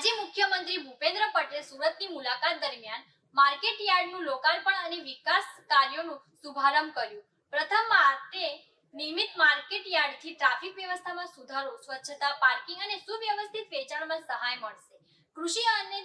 આજે મુખ્યમંત્રી ભૂપેન્દ્ર પટેલ સુરતની મુલાકાત દરમિયાન માર્કેટ યાર્ડનું લોકાર્પણ અને વિકાસ કાર્યોનું શુભારંભ કર્યું। પ્રથમ માટે નિયમિત માર્કેટ યાર્ડથી ટ્રાફિક વ્યવસ્થામાં સુધારો, સ્વચ્છતા, પાર્કિંગ અને સુવ્યવસ્થિત વેચાણમાં સહાય મળશે। કૃષિ અને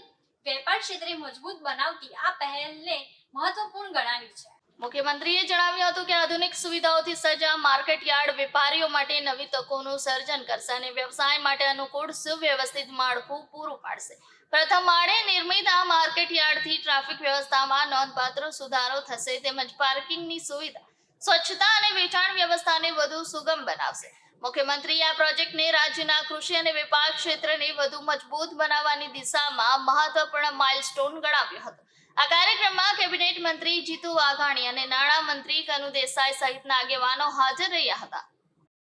વેપાર ક્ષેત્રે મજબૂત બનાવતી આ પહેલને મહત્વપૂર્ણ ગણાવી છે। મુખ્યમંત્રીએ જણાવ્યું હતું કે આધુનિક સુવિધાઓથી સજ્જ આ માર્કેટ યાર્ડ વેપારીઓ માટે નવી તકોનું સર્જન કરશે અને વ્યવસાય માટે અનુકૂળ સુવ્યવસ્થિત માળખું પૂરું પાડશે। પ્રથમ માળે નિર્મિત આ માર્કેટ યાર્ડથી ટ્રાફિક વ્યવસ્થામાં નોંધપાત્ર સુધારો થશે તેમજ પાર્કિંગની સુવિધા, સ્વચ્છતા અને વેચાણ વ્યવસ્થાને વધુ સુગમ બનાવશે। મુખ્યમંત્રીએ આ પ્રોજેક્ટને રાજ્યના કૃષિ અને વેપાર ક્ષેત્રને વધુ મજબૂત બનાવવાની દિશામાં મહત્વપૂર્ણ માઇલસ્ટોન ગણાવ્યો હતો। આ કાર્યક્રમમાં કેબિનેટ મંત્રી જીતુ વાઘાણી અને નાણાં મંત્રી કનુ દેસાઈ સહિતના આગેવાનો હાજર રહ્યા હતા।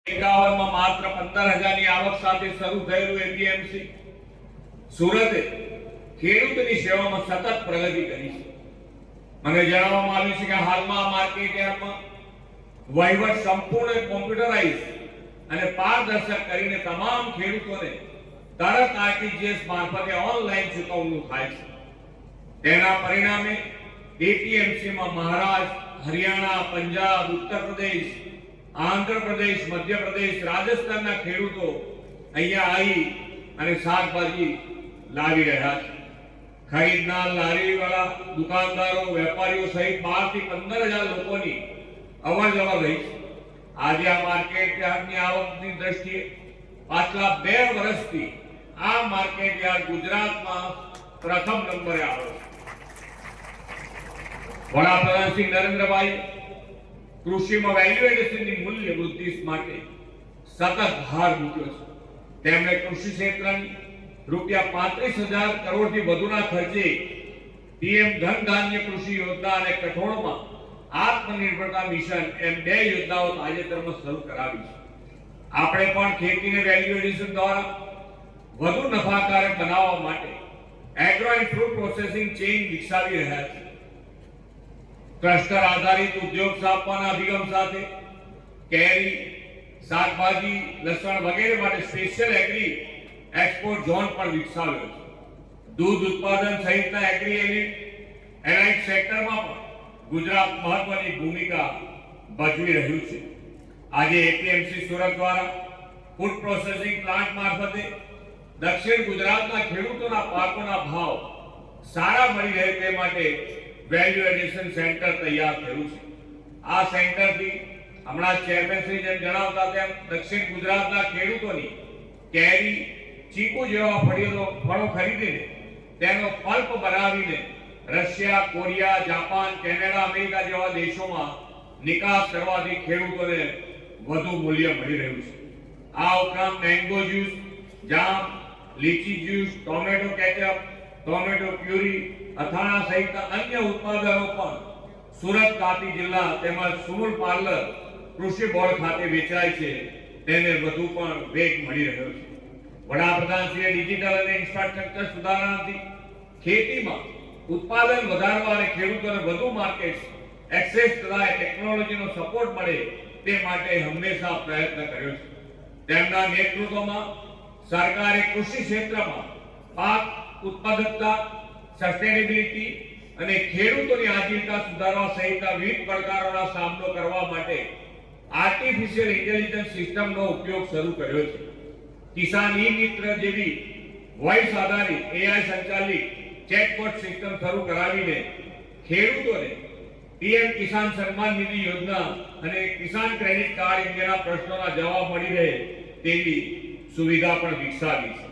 51 માં માત્ર 15,000 ની આવક સાથે શરૂ થયેલું એપીએમસી સુરતે ખેડૂતની સેવામાં સતત પ્રગતિ કરી છે। મને જણાવવામાં આવ્યું છે કે હાલમાં માર્કેટ યાર્ડમાં વહીવટ સંપૂર્ણ કોમ્પ્યુટરાઇઝ અને પારદર્શક કરીને તમામ ખેડૂતોને તરત આરટીજીએસ મારફતે ઓનલાઈન ચૂકવણું થાય છે। તેના પરિણામે એપીએમસીમાં મહારાષ્ટ્ર, હરિયાણા, પંજાબ, ઉત્તર પ્રદેશ, આંધ્ર પ્રદેશ, મધ્ય પ્રદેશ, રાજસ્થાનના ખેડૂતો અહીંયા આવી અને શાકભાજી લાવી રહ્યા છે। ખરીદનાર, લારીવાળા, દુકાનદારો, વેપારીઓ સહિત 12 થી 15,000 લોકોની અવરજવર રહી છે। આજે આ માર્કેટ યાર્ડની આવકની દ્રષ્ટિએ પાછલા 2 વર્ષથી આ માર્કેટ યાર્ડ ગુજરાતમાં પ્રથમ નંબરે આવે છે। વડાપ્રધાન શ્રી નરેન્દ્રભાઈ કૃષિમાં વેલ્યુ એડિશનની મૂલ્ય વૃદ્ધિ માટે સતત ભાર મૂક્યો છે। તેમણે કૃષિ ક્ષેત્રની રૂપિયા 35,000 કરોડથી વધુના ખર્ચે પીએમ ધન ધાન્ય કૃષિ યોજના અને કઠોળમાં આત્મનિર્ભરતા મિશન એમ 2 યોજનાઓ તાજેતરમાં શરૂ કરાવી છે। આપણે પણ ખેતીને વેલ્યુ એડિશન દ્વારા વધુ નફાકારક બનાવવા માટે agro and fruit processing chain વિકસાવી રહ્યા છીએ। ક્લસ્ટર આધારિત ઉદ્યોગ સ્થાપવાના અભિગમ સાથે કેરી, શાકભાજી, લસણ વગેરે માટે સ્પેશિયલ એગ્રી એક્સપોર્ટ ઝોન પણ વિકસાવ્યો છે। દૂધ ઉત્પાદન સહિતના એગ્રી એલાઇડ સેક્ટરમાં પણ ગુજરાત મહત્વની ભૂમિકા ભજવી રહ્યું છે। આજે એપીએમસી સુરત દ્વારા ફૂડ પ્રોસેસિંગ પ્લાન્ટ મારફતે દક્ષિણ ગુજરાતના ખેડૂતોના પાકોના ભાવ સારા મળી રહે તે માટે વેલ્યુ એડિશન સેન્ટર તૈયાર થયું છે। આ સેન્ટરથી હમણાં ચેરમેન શ્રી જેમ જણાવતા તેમ દક્ષિણ ગુજરાતના ખેડૂતોની કેરી, ચીકુ જેવા ફળો ખરીદીને તેનો પલ્પ બનાવીને Russia, Korea, Japan, Canada, America જેવા દેશોમાં નિકાસ કરવાથી ખેડૂતોને વધુ મૂલ્ય મળી રહ્યું છે। આ ઉપરાંત mango juice, jam, lychee juice, tomato ketchup, tomato puree, અથાણા સહિતના અન્ય ઉત્પાદનો પણ સુરત તાપી જિલ્લા તેમજ સુમુલ પાર્લર કૃષિ બોર્ડ ખાતે વેચાય છે। તેને વધુ પણ વેગ મળી રહ્યો છે। વડાપ્રધાનશ્રીએ ડિજિટલ અને ઇન્ફ્રાસ્ટ્રક્ચર સુધારણાથી ખેતીમાં ઉત્પાદન વધારવા અને ખેડૂતોને વધુ માર્કેટ એક્સેસ તથા ટેકનોલોજીનો સપોર્ટ મળે તે માટે હંમેશા પ્રયત્ન કર્યો છે। તેમના નેતૃત્વમાં સરકારે કૃષિ ક્ષેત્રમાં પાક ઉત્પાદકતા, સસ્ટેનેબિલિટી અને ખેડૂતોની આજીવિકા સુધારવા સહિતના વિવિધ પડકારોનો સામનો કરવા માટે આર્ટિફિશિયલ ઇન્ટેલિજન્સ સિસ્ટમનો ઉપયોગ શરૂ કર્યો છે। કિસાન ઈ-મિત્ર જેવી વોઇસ આધારિત એઆઈ સંચાલિત ચેટબોટ સિસ્ટમ શરૂ કરાવીને ખેડૂતોને પીએમ કિસાન સન્માન નિધિ યોજના અને કિસાન ક્રેડિટ કાર્ડ અંગેના પ્રશ્નોના જવાબ મળી રહે તેવી સુવિધા પણ વિકસાવી છે।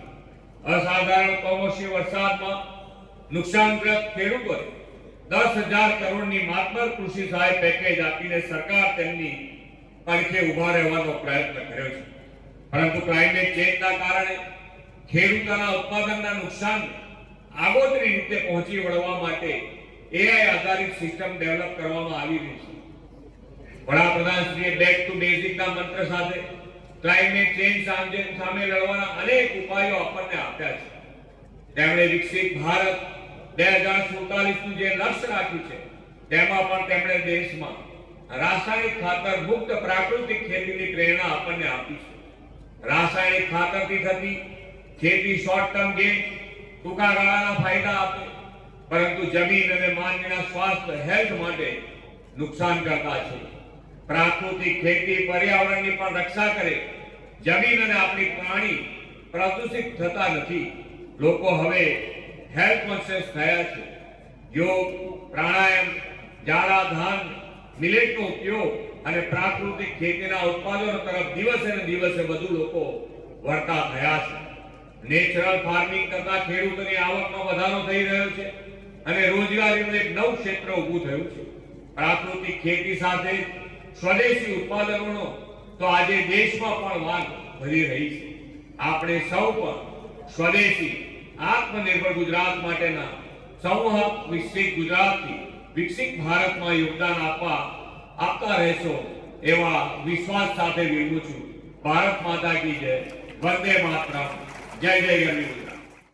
અસાધારણ કમોસમી વરસાદમાં નુકસાનગ્રસ્ત ખેડૂતોને 10,000 કરોડની માતબર કૃષિ સહાય પેકેજ આપીને સરકાર તેમની પડખે ઉભા રહેવાનો પ્રયત્ન કર્યો છે। પરંતુ ક્લાઇમેટ ચેન્જના કારણે ખેડૂતોના ઉત્પાદનના નુકસાન આગોતરી રીતે પહોંચી વળવા માટે એઆઈ આધારિત સિસ્ટમ ડેવલપ કરવામાં આવી રહી છે। વડાપ્રધાનશ્રીએ બેક ટુ બેઝિકના મંત્ર સાથે ક્લાઇમેટ ચેન્જ સામે લડવાના અનેક ઉપાયો આપણને આપ્યા છે। તેમણે વિકસિત ભારત 2047નું જે લક્ષ્ય રાખ્યું છે તેમાં પણ તેમણે દેશમાં રાસાયણિક ખાતર મુક્ત પ્રાકૃતિક ખેતીની પ્રેરણા આપણને આપી છે। રાસાયણિક ખાતરથી થતી ખેતી શોર્ટ ટર્મ ગેઇન ટૂંકા ગાળાના ફાયદા આપે, પરંતુ જમીન અને માનવીના સ્વાસ્થ્ય હેલ્થ માટે નુકસાન કરતા છે. પ્રાકૃતિક ખેતી પર્યાવરણની પણ રક્ષા કરે, જમીન અને આપણી પ્રાણી પ્રદૂષિત થતા નથી. લોકો હવે હેલ્થ કોન્શિયસ થયા છે. યોગ, પ્રાણાયામ, જાડા ધાન, મિલેટનો ઉપયોગ અને પ્રાકૃતિક ખેતીના ઉત્પાદનો તરફ દિવસે ને દિવસે વધુ લોકો વળતા થયા છે. નેચરલ ફાર્મિંગ કરતા ખેડૂતોની આવકમાં વધારો થઈ રહ્યો છે અને રોજગારીનું એક નવું ક્ષેત્ર ઊભું થયું છે. પ્રાકૃતિક ખેતી સાથે સ્વદેશી ઉત્પાદનોનો તો આજે દેશમાં પણ માંગ વધી રહી છે. આપણે સૌ પણ સ્વદેશી આત્મનિર્ભર ગુજરાત માટેના સંવાહક વિકસિત ગુજરાતથી વિકસિત ભારતમાં યોગદાન આપતા રહેશો એવા વિશ્વાસ સાથે વિરમું છું. ભારત માતા કી જય. વંદે માતરમ. જય જય ગરવી ગુજરાત.